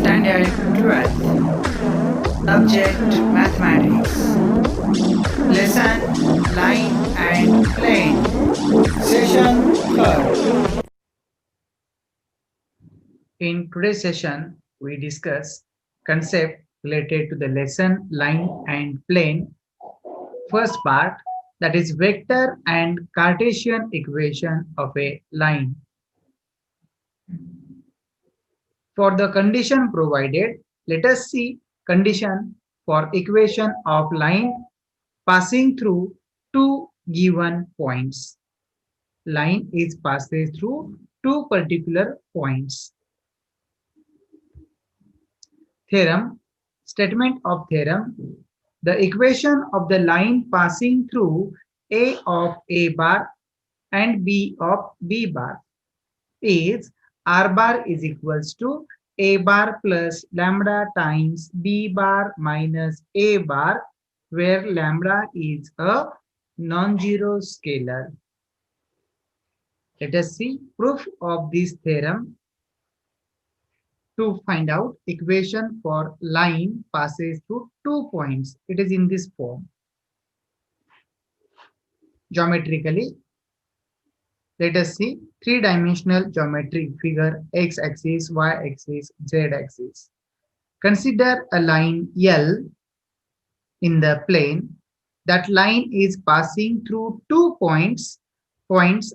Standard 12. Subject Mathematics. Lesson Line and Plane. Session 3rd. In today's session, we discuss concept related to the lesson, line and plane. First part, that is vector and Cartesian equation of a line. For the condition provided, let us see condition for equation of line passing through two given points. Line is passes through two particular points. Theorem, statement of theorem. The equation of the line passing through A of A bar and B of B bar is R bar is equals to A bar plus lambda times B bar minus A bar, where lambda is a non-zero scalar. Let us see proof of this theorem. To find out equation for line passes through 2 points, it is in this form. Geometrically, let us see three-dimensional geometry figure x-axis, y-axis, z-axis. Consider a line L in the plane. That line is passing through 2 points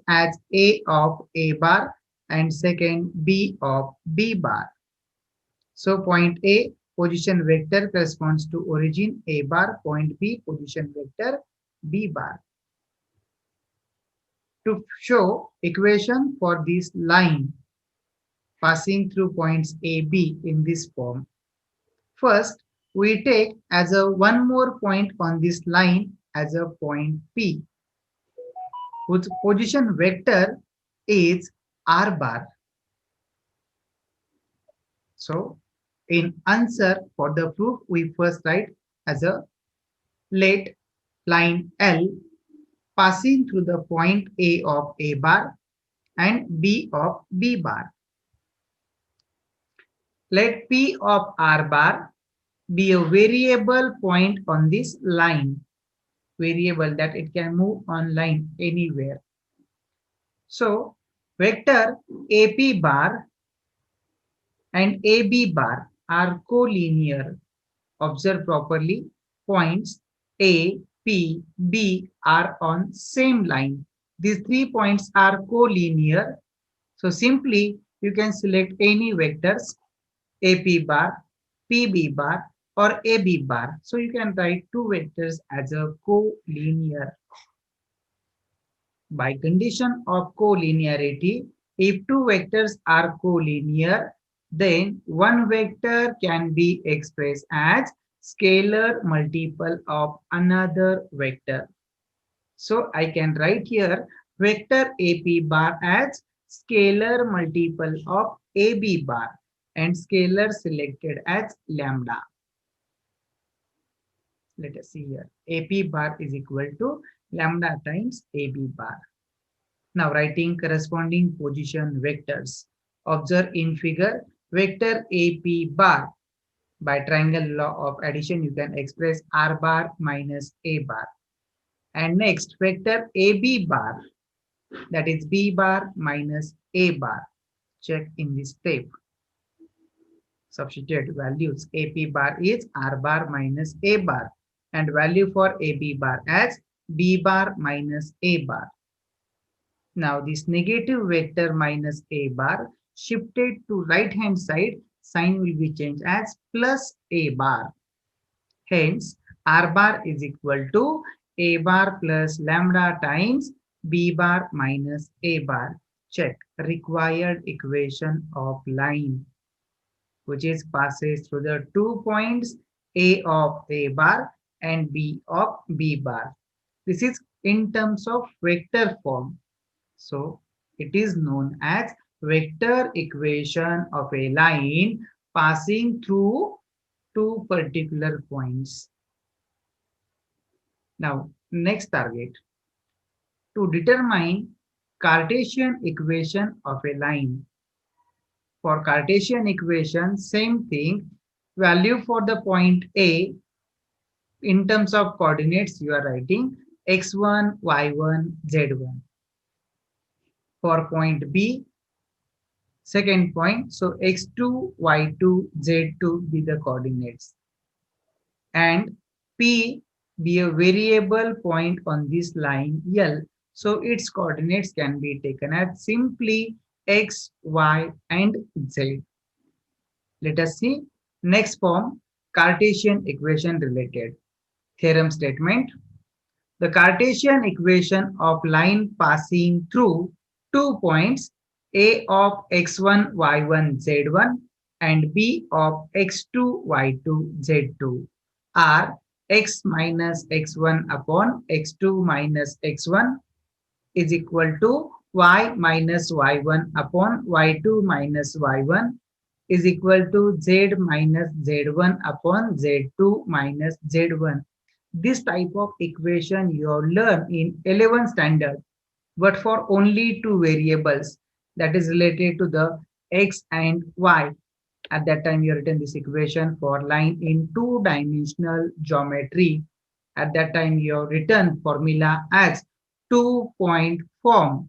as A of A bar and second B of B bar. So point A position vector corresponds to origin A bar, point B position vector B bar. To show equation for this line passing through points A, B in this form, first we take as a one more point on this line as a point P, whose position vector is R bar. So in answer for the proof, we first write as a let line L passing through the point A of A bar and B of B bar. Let P of R bar be a variable point on this line, variable that it can move on line anywhere. So vector AP bar and AB bar are collinear. Observe properly, points A, P, B are on same line. These 3 points are collinear. So simply you can select any vectors AP bar, PB bar or AB bar. So you can write two vectors as a collinear. By condition of collinearity, if two vectors are collinear, then one vector can be expressed as scalar multiple of another vector. So I can write here vector AP bar as scalar multiple of AB bar and scalar selected as lambda. Let us see here. AP bar is equal to lambda times AB bar. Now writing corresponding position vectors. Observe in figure vector AP bar. By triangle law of addition, you can express R bar minus A bar. And next vector AB bar, that is B bar minus A bar. Check in this step. Substitute values. AP bar is R bar minus A bar and value for AB bar as B bar minus A bar. Now this negative vector minus A bar shifted to right hand side, sign will be changed as plus A bar. Hence R bar is equal to A bar plus lambda times B bar minus A bar. Check required equation of line, which is passes through the 2 points A of A bar and B of B bar. This is in terms of vector form. So it is known as vector equation of a line passing through two particular points. Now next target, to determine Cartesian equation of a line. For Cartesian equation, same thing. Value for the point A in terms of coordinates, you are writing x1, y1, z1. For point B, second point, so x2, y2, z2 be the coordinates. And P be a variable point on this line L. So its coordinates can be taken as simply x, y, and z. Let us see next form, Cartesian equation related. Theorem statement. The Cartesian equation of line passing through 2 points A of x1, y1, z1 and B of x2, y2, z2 are x minus x1 upon x2 minus x1 is equal to y minus y1 upon y2 minus y1 is equal to z minus z1 upon z2 minus z1. This type of equation you have learned in 11th standard, but for only two variables, that is related to the x and y. At that time, you written this equation for line in two-dimensional geometry. At that time, you have written formula as 2-point form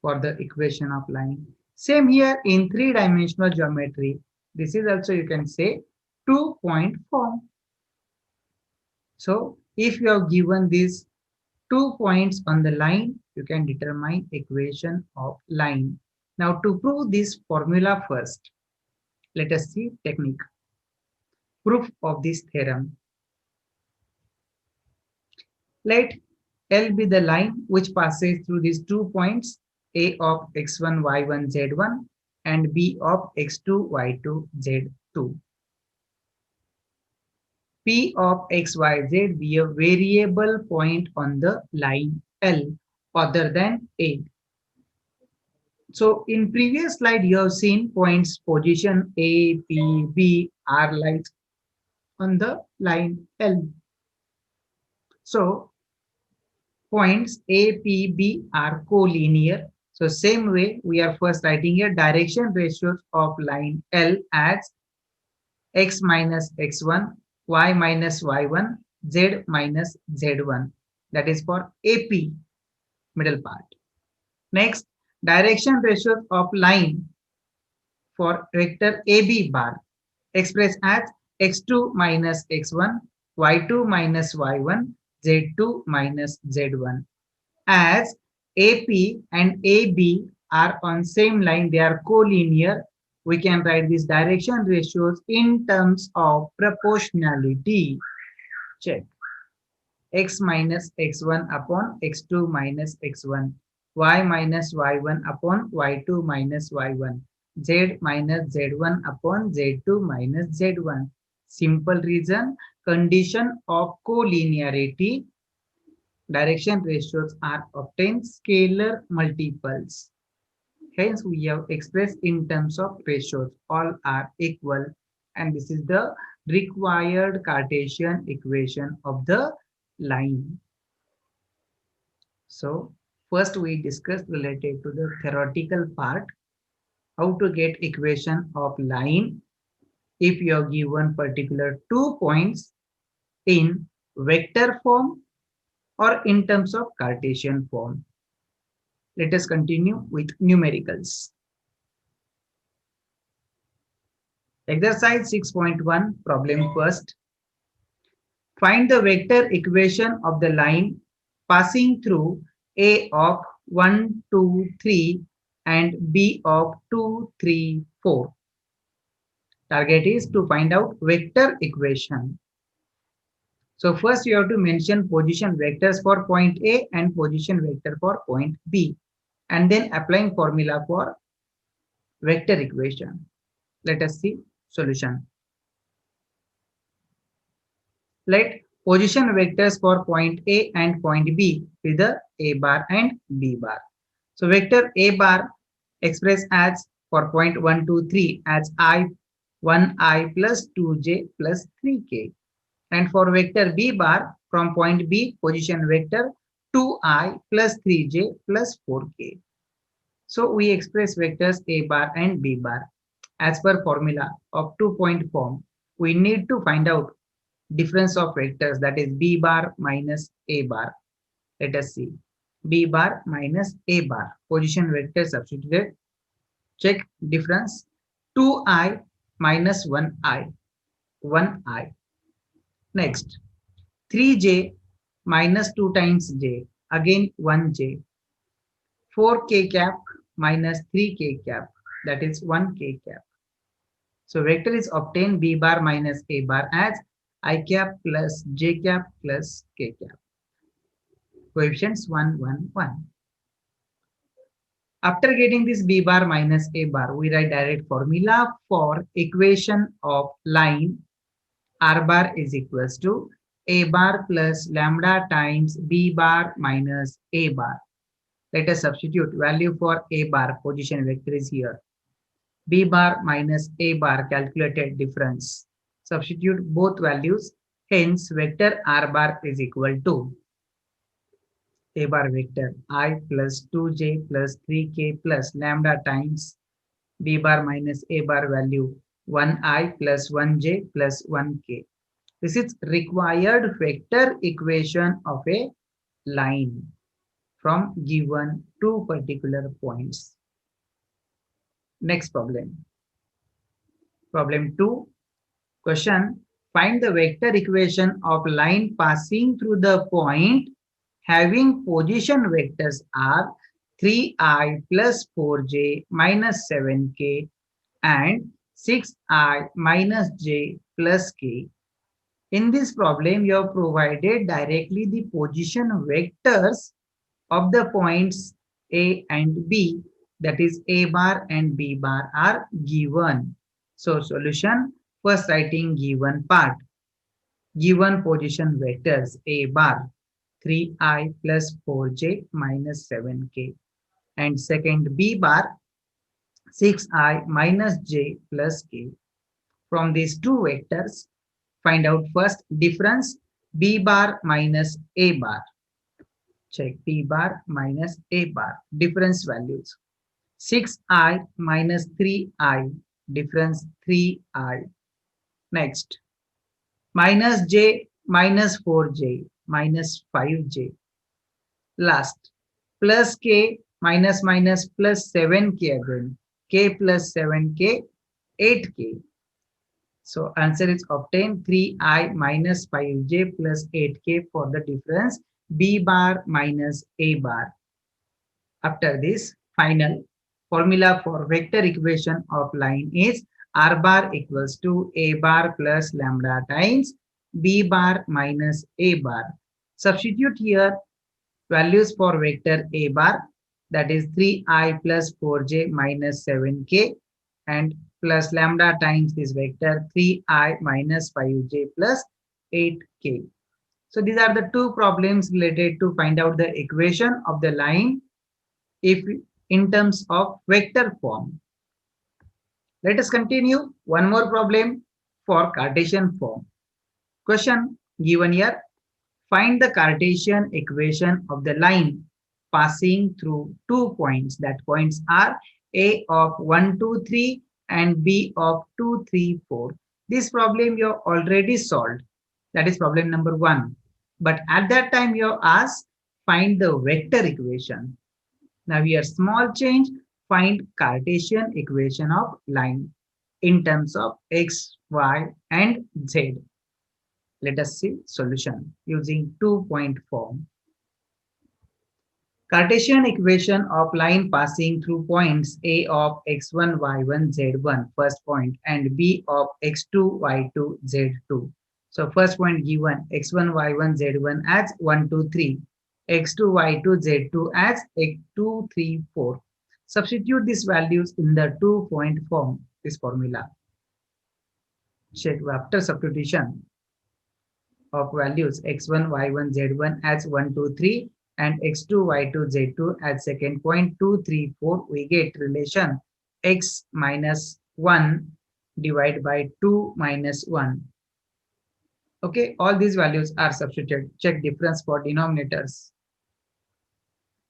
for the equation of line. Same here in three-dimensional geometry. This is also you can say 2-point form. So if you have given these 2 points on the line, you can determine equation of line. Now to prove this formula first, let us see technique. Proof of this theorem. Let L be the line which passes through these 2 points A of x1, y1, z1 and B of x2, y2, z2. P of x, y, z be a variable point on the line L other than A. So in previous slide, you have seen points position A, P, B are like on the line L. So points A, P, B are collinear. So same way, we are first writing here direction ratios of line L as x minus x1, y minus y1, z minus z1. That is for AP, middle part. Next, direction ratios of line for vector AB bar expressed as x2 minus x1, y2 minus y1, z2 minus z1. As AP and AB are on same line, they are collinear, we can write these direction ratios in terms of proportionality. Check. X minus x1 upon x2 minus x1, y minus y1 upon y2 minus y1, z minus z1 upon z2 minus z1. Simple reason, condition of collinearity, direction ratios are obtained scalar multiples. Hence, we have expressed in terms of ratios, all are equal, and this is the required Cartesian equation of the line. So, first we discussed related to the theoretical part, how to get equation of line if you are given particular 2 points in vector form or in terms of Cartesian form. Let us continue with numericals. Exercise 6.1, problem first. Find the vector equation of the line passing through A of 1, 2, 3 and B of 2, 3, 4. Target is to find out vector equation. So first you have to mention position vectors for point A and position vector for point B, and then applying formula for vector equation. Let us see solution. Let position vectors for point A and point B with the A bar and B bar. So vector A bar expressed as for point 1, 2, 3 as I, 1I plus 2j plus 3k. And for vector B bar from point B position vector 2I plus 3j plus 4k. So we express vectors a bar and b bar. As per formula of 2-point form, we need to find out difference of vectors, that is b bar minus a bar. Let us see. B bar minus a bar. Position vector substituted. Check difference. 2i minus 1i. 1i. Next. 3j minus 2 times j. Again 1j. 4k cap minus 3k cap. That is 1k cap. So vector is obtained b bar minus a bar as I cap plus j cap plus k cap. Coefficients 1, 1, 1. After getting this b bar minus a bar, we write direct formula for equation of line r bar is equals to a bar plus lambda times b bar minus a bar. Let us substitute value for a bar, position vector is here. B bar minus a bar calculated difference. Substitute both values, hence vector r bar is equal to a bar vector I plus 2j plus 3k plus lambda times b bar minus a bar value 1i plus 1j plus 1k. This is required vector equation of a line from given two particular points. Next problem. Problem 2. Question. Find the vector equation of line passing through the point having position vectors are 3i plus 4j minus 7k and 6i minus j plus k. In this problem, you have provided directly the position vectors of the points A and B, that is A bar and B bar are given. So solution, first writing given part. Given position vectors A bar 3i plus 4j minus 7k and second B bar 6i minus j plus k. From these two vectors, find out first difference B bar minus A bar. Check B bar minus A bar. Difference values. 6i minus 3i. Difference 3i. Next. Minus j minus 4j minus 5j. Last. Plus k minus minus plus 7k again. K plus 7k 8k. So answer is obtained 3i minus 5j plus 8k for the difference B bar minus A bar. After this, final formula for vector equation of line is R bar equals to A bar plus lambda times B bar minus A bar. Substitute here values for vector A bar, that is 3i plus 4j minus 7k and plus lambda times this vector 3i minus 5j plus 8k. So these are the two problems related to find out the equation of the line if in terms of vector form. Let us continue one more problem for Cartesian form. Question given here. Find the Cartesian equation of the line passing through 2 points. That points are A of 1, 2, 3 and B of 2, 3, 4. This problem you have already solved. That is problem number 1. But at that time you have asked find the vector equation. Now here small change, find Cartesian equation of line in terms of x, y and z. Let us see solution using 2-point form. Cartesian equation of line passing through points A of x1, y1, z1, first point, and B of x2, y2, z2. So first point given x1, y1, z1 as 1, 2, 3, x2, y2, z2 as x2, 3, 4. Substitute these values in the 2-point form, this formula. Check after substitution of values x1, y1, z1 as 1, 2, 3 and x2, y2, z2 as second point 2, 3, 4, we get relation x minus 1 divided by 2 minus 1. Okay, all these values are substituted. Check difference for denominators.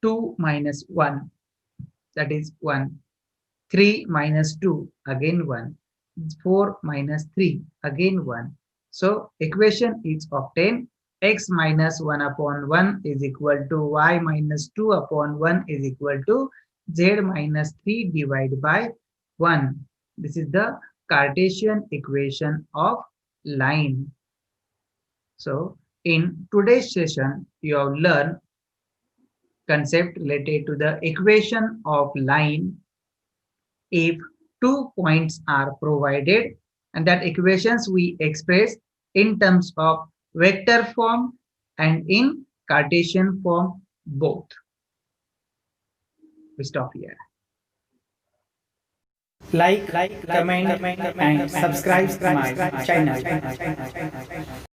2 minus 1, that is 1. 3 minus 2, again 1. 4 minus 3, again 1. So equation is obtained. X minus 1 upon 1 is equal to y minus 2 upon 1 is equal to z minus 3 divided by 1. This is the Cartesian equation of line. So in today's session, you have learned concept related to the equation of line if 2 points are provided, and that equations we express in terms of vector form and in Cartesian form both. We stop here. Like, comment, and subscribe my channel.